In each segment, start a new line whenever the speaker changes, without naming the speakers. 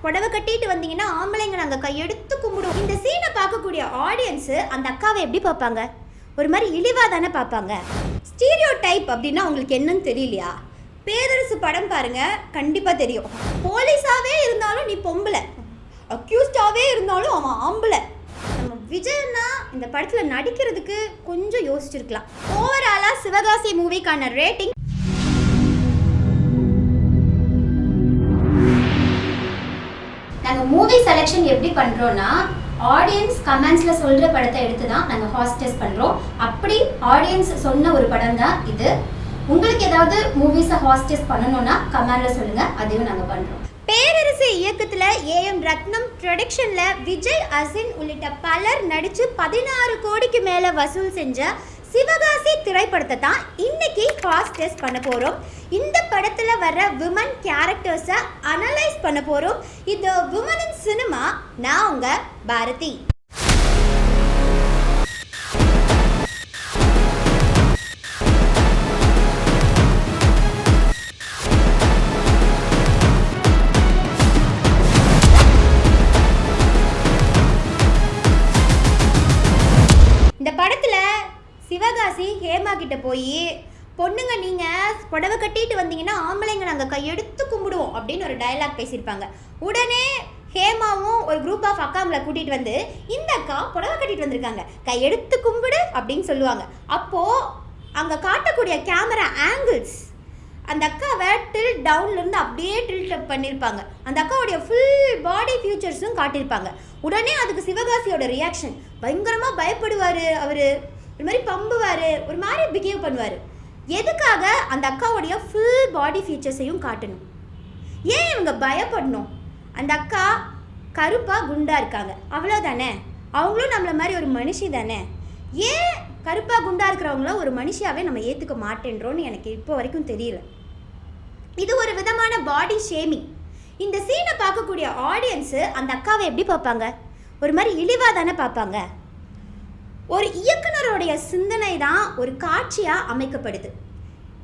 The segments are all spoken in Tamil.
புடவை கட்டிட்டு வந்தீங்கன்னா ஆம்பளைங்க நாங்கள் கையெடுத்து கும்பிடுவோம். இந்த சீனை பார்க்கக்கூடிய ஆடியன்ஸு அந்த அக்காவை எப்படி பார்ப்பாங்க? ஒரு மாதிரி இழிவாக தானே பார்ப்பாங்க. ஸ்டீரியோ டைப் அப்படின்னா உங்களுக்கு என்னன்னு தெரியலையா? பேரரசு படம் பாருங்க, கண்டிப்பாக தெரியும். போலீஸாகவே இருந்தாலும் நீ பொம்பளை, அக்யூஸ்டாகவே இருந்தாலும் அவன் ஆம்பளை. நம்ம விஜய்னா இந்த படத்தில் நடிக்கிறதுக்கு கொஞ்சம் யோசிச்சிருக்கலாம். ஓவராலாக சிவகாசி மூவிக்கான ரேட்டிங் நாங்கள் மூவி செலெக்ஷன் எப்படி பண்ணுறோன்னா, ஆடியன்ஸ் கமெண்ட்ஸில் சொல்கிற படத்தை எடுத்து தான் நாங்கள் ஃபாஸ்ட் டெஸ்ட் பண்ணுறோம். அப்படி ஆடியன்ஸ் சொன்ன ஒரு படம் தான் இது. உங்களுக்கு ஏதாவது மூவிஸை ஃபாஸ்ட் டெஸ்ட் பண்ணணும்னா கமெண்டில் சொல்லுங்கள், அதையும் நாங்கள் பண்ணுறோம். பேரரசு இயக்கத்தில் ஏஎம் ரத்னம் ப்ரொடக்ஷனில் விஜய், அசின் உள்ளிட்ட பலர் நடித்து 16 கோடிக்கு மேலே வசூல் செஞ்ச சிவகாசி திரைப்படத்தை தான் இன்னைக்கு ஃபாஸ்ட் டெஸ்ட் பண்ண போகிறோம். இந்த படத்தில் வர்ற விமன் கேரக்டர்ஸை அனலைஸ் பண்ண போகிறோம். இது விமன் இன் சினிமா. நான் உங்கள் பாரதி. இந்த படத்தில் சிவகாசி ஹேமா கிட்ட போய், பொண்ணுங்க நீங்கள் புடவை கட்டிட்டு வந்தீங்கன்னா ஆம்பளைங்க நாங்கள் கையெடுத்து கும்பிடுவோம் அப்படின்னு ஒரு டயலாக் பேசியிருப்பாங்க. உடனே ஹேமாவும் ஒரு குரூப் ஆஃப் அக்காங்களை கூட்டிகிட்டு வந்து, இந்த அக்கா புடவை கட்டிட்டு வந்திருக்காங்க, கையெடுத்து கும்பிடு அப்படின்னு சொல்லுவாங்க. அப்போது அங்கே காட்டக்கூடிய கேமரா ஆங்கிள்ஸ் அந்த அக்காவை டில்ட் டவுன்லேருந்து அப்படியே டில்ட் அப் பண்ணியிருப்பாங்க. அந்த அக்காவுடைய ஃபுல் பாடி ஃபியூச்சர்ஸும் காட்டியிருப்பாங்க. உடனே அதுக்கு சிவகாசியோட ரியாக்ஷன் பயங்கரமாக பயப்படுவார். அவர் ஒரு மாதிரி பம்புவார், ஒரு மாதிரி பிஹேவ் பண்ணுவார். எதுக்காக அந்த அக்காவுடைய ஃபுல் பாடி ஃபீச்சர்ஸையும் காட்டணும்? ஏன் இவங்க பயப்படணும்? அந்த அக்கா கருப்பாக குண்டாக இருக்காங்க, அவ்வளோதானே. அவங்களும் நம்மளை மாதிரி ஒரு மனுஷி தானே. ஏன் கருப்பாக குண்டாக இருக்கிறவங்கள ஒரு மனுஷியாகவே நம்ம ஏற்றுக்க மாட்டேன்றோன்னு எனக்கு இப்போ வரைக்கும் தெரியல. இது ஒரு விதமான பாடி ஷேமிங். இந்த சீனை பார்க்கக்கூடிய ஆடியன்ஸு அந்த அக்காவை எப்படி பார்ப்பாங்க? ஒரு மாதிரி இழிவாக தானே பார்ப்பாங்க. ஒரு இயக்குனருடைய சிந்தனை தான் ஒரு காட்சியாக அமைக்கப்படுது.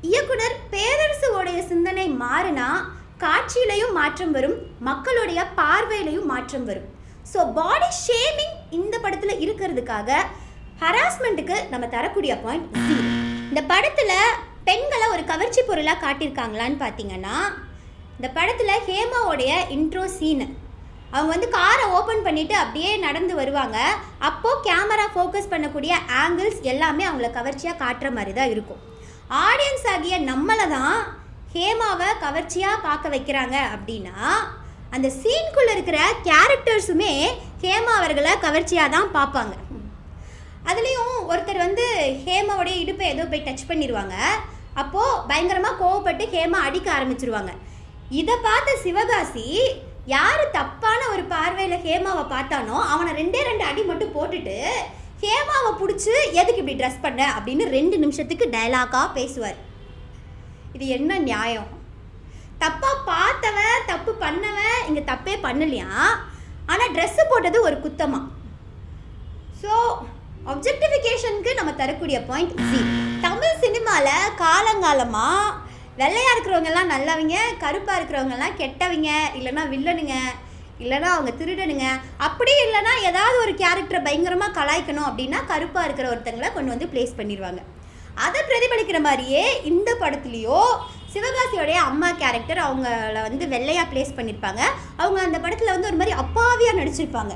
இயக்குனர் பேரரசுவோடைய சிந்தனை மாறினா காட்சியிலையும் மாற்றம் வரும், மக்களுடைய பார்வையிலையும் மாற்றம் வரும். ஸோ பாடி ஷேமிங் இந்த படத்தில் இருக்கிறதுக்காக ஹராஸ்மெண்ட்டுக்கு நம்ம தரக்கூடிய பாயிண்ட் 0. இந்த படத்தில் பெண்களை ஒரு கவர்ச்சி பொருளாக காட்டியிருக்காங்களான்னு பார்த்தீங்கன்னா, இந்த படத்தில் ஹேமாவோடைய இன்ட்ரோ சீனு, அவங்க வந்து காரை ஓப்பன் பண்ணிவிட்டு அப்படியே நடந்து வருவாங்க. அப்போது கேமரா ஃபோக்கஸ் பண்ணக்கூடிய ஆங்கிள்ஸ் எல்லாமே அவங்கள கவர்ச்சியாக காட்டுற மாதிரி தான் இருக்கும். ஆடியன்ஸ் ஆகிய நம்மளை தான் ஹேமாவை கவர்ச்சியாக பார்க்க வைக்கிறாங்க அப்படின்னா, அந்த சீனுக்குள்ளே இருக்கிற கேரக்டர்ஸுமே ஹேமா அவர்களை கவர்ச்சியாக தான் பார்ப்பாங்க. அதுலேயும் ஒருத்தர் வந்து ஹேமாவோடைய இடுப்பை ஏதோ போய் டச் பண்ணிடுவாங்க. அப்போது பயங்கரமாக கோவப்பட்டு ஹேமா அடிக்க ஆரம்பிச்சிருவாங்க. இதை பார்த்த சிவகாசி யார் தப்பான ஒரு பார்வையில் ஹேமாவை பார்த்தானோ அவனை 2 அடி மட்டும் போட்டுட்டு ஹேமாவை பிடிச்சி எதுக்கு இப்படி ட்ரெஸ் பண்ண அப்படின்னு 2 நிமிஷத்துக்கு டயலாக்காக பேசுவார். இது என்ன நியாயம்? தப்பாக பார்த்தவன் தப்பு பண்ணவன் இங்கே தப்பே பண்ணலையா, ஆனால் ட்ரெஸ்ஸு போட்டது ஒரு குத்தமா? ஸோ ஆப்ஜெக்டிஃபிகேஷனுக்கு நம்ம தரக்கூடிய பாயிண்ட் 0. தமிழ் சினிமாவில் காலங்காலமாக வெள்ளையாக இருக்கிறவங்கெல்லாம் நல்லவங்க, கருப்பாக இருக்கிறவங்கெல்லாம் கெட்டவங்க, இல்லைனா வில்லனுங்க, இல்லைனா அவங்க திருடனுங்க, அப்படி இல்லைனா ஏதாவது ஒரு கேரக்டரை பயங்கரமாக கலாய்க்கணும் அப்படின்னா கருப்பாக இருக்கிற ஒருத்தங்களை கொண்டு வந்து பிளேஸ் பண்ணிடுவாங்க. அதை பிரதிபலிக்கிற மாதிரியே இந்த படத்துலேயோ சிவகாசியோடைய அம்மா கேரக்டர் அவங்கள வந்து வெள்ளையாக பிளேஸ் பண்ணியிருப்பாங்க. அவங்க அந்த படத்தில் வந்து ஒரு மாதிரி அப்பாவியாக நடிச்சிருப்பாங்க.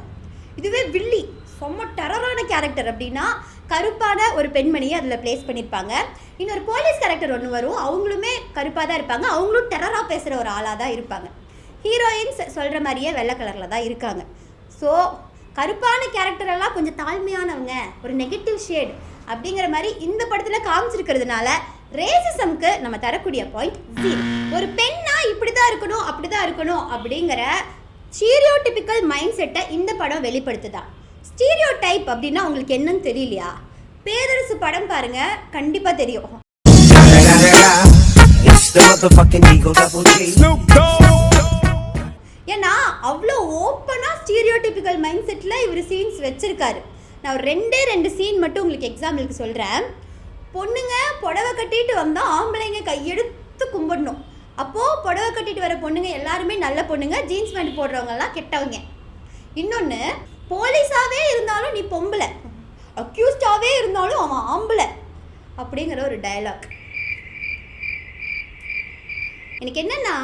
இதுவே வில்லி ரொம்ப டெரரான கேரக்டர் அப்படின்னா கருப்பான ஒரு பெண்மணியை அதில் பிளேஸ் பண்ணியிருப்பாங்க. இன்னொரு போலீஸ் கேரக்டர் ஒன்று வரும், அவங்களுமே கருப்பாக தான் இருப்பாங்க, அவங்களும் டெரராக பேசுகிற ஒரு ஆளாக தான் இருப்பாங்க. ஹீரோயின்ஸ் சொல்கிற மாதிரியே வெள்ளை கலரில் தான் இருக்காங்க. ஸோ கருப்பான கேரக்டரெல்லாம் கொஞ்சம் தாழ்மையானவங்க, ஒரு நெகட்டிவ் ஷேட் அப்படிங்கிற மாதிரி இந்த படத்தில் காமிச்சிருக்கிறதுனால ரேசிசம்க்கு நம்ம தரக்கூடிய பாயிண்ட் 0. ஒரு பெண்ணா இப்படி தான் இருக்கணும் அப்படி தான் இருக்கணும் அப்படிங்கிற ஸ்டீரியோடிபிக்கல் மைண்ட் செட்டை இந்த படம் வெளிப்படுத்துதான். ஸ்டீரியோ டைப் அப்படின்னா உங்களுக்கு என்னன்னு தெரியலையா? பேரரசு படம் பாருங்க, கண்டிப்பா தெரியும். ஏன்னா அவ்வளோ ஓப்பனா ஸ்டீரியோடிபிக்கல் மைண்ட் செட்டில் இவர் சீன்ஸ் வச்சிருக்காரு. நான் 2 சீன் மட்டும் உங்களுக்கு எக்ஸாம்பிளுக்கு சொல்கிறேன். பொண்ணுங்க புடவை கட்டிட்டு வந்தால் ஆம்பளைங்க கையெடுத்து கும்பிடணும், அப்போது புடவை கட்டிட்டு வர பொண்ணுங்க எல்லாருமே நல்ல பொண்ணுங்க, ஜீன்ஸ் பேண்ட் போடுறவங்கலாம் கெட்டவங்க. இன்னொன்று, போலீஸாகவே இருந்தாலும் நீ பொம்பளை, அக்யூஸ்டாகவே இருந்தாலும் அவன் ஆம்பளை அப்படிங்கிற ஒரு டயலாக். எனக்கு என்னென்னா,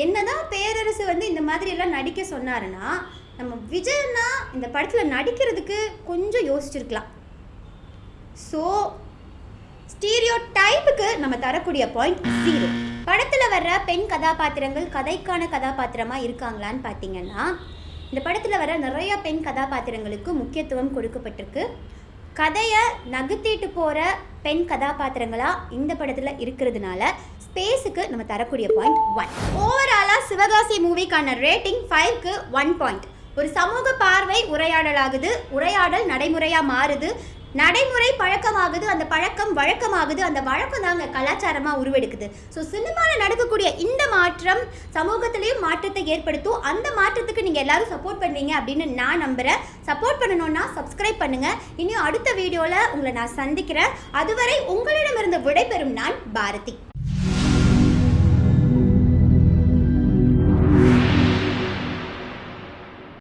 என்னதான் பேரரசு இந்த மாதிரி எல்லாம் நடிக்க சொன்னாருன்னா, நம்ம விஜயன்னா இந்த படத்தில் நடிக்கிறதுக்கு கொஞ்சம் யோசிச்சிருக்கலாம். ஸோ ஸ்டீரியோ டைப்புக்கு நம்ம தரக்கூடிய பாயிண்ட் 0. படத்தில் வர்ற பெண் கதாபாத்திரங்கள் கதைக்கான கதாபாத்திரமாக இருக்காங்களான்னு பார்த்தீங்கன்னா, இந்த படத்தில் வர நிறைய பெண் கதாபாத்திரங்களுக்கு முக்கியத்துவம் கொடுக்கப்பட்டிருக்கு. கதையை நகர்த்திட்டு போகிற பெண் கதாபாத்திரங்களாக இந்த படத்தில் இருக்கிறதுனால ஸ்பேஸுக்கு நம்ம தரக்கூடிய பாயிண்ட் 1. ஓவராலாக சிவகாசி மூவிக்கான ரேட்டிங் 5க்கு 1 பாயிண்ட். ஒரு சமூக பார்வை உரையாடலாகுது, உரையாடல் நடைமுறையாக மாறுது, நடைமுறை பழக்கமாகுது, அந்த பழக்கம் வழக்கமாகுது, அந்த வழக்கம் தாங்க கலாச்சாரமாக உருவெடுக்குது. ஸோ சினிமாவில் நடக்கக்கூடிய இந்த மாற்றம் சமூகத்திலையும் மாற்றத்தை ஏற்படுத்தும். அந்த மாற்றத்துக்கு நீங்கள் எல்லாரும் சப்போர்ட் பண்ணுவீங்க அப்படின்னு நான் நம்புகிறேன். சப்போர்ட் பண்ணணுன்னா சப்ஸ்கிரைப் பண்ணுங்கள். இன்னும் அடுத்த வீடியோவில் உங்களை நான் சந்திக்கிறேன். அதுவரை உங்களிடமிருந்து விடைபெறும் நான் பாரதி.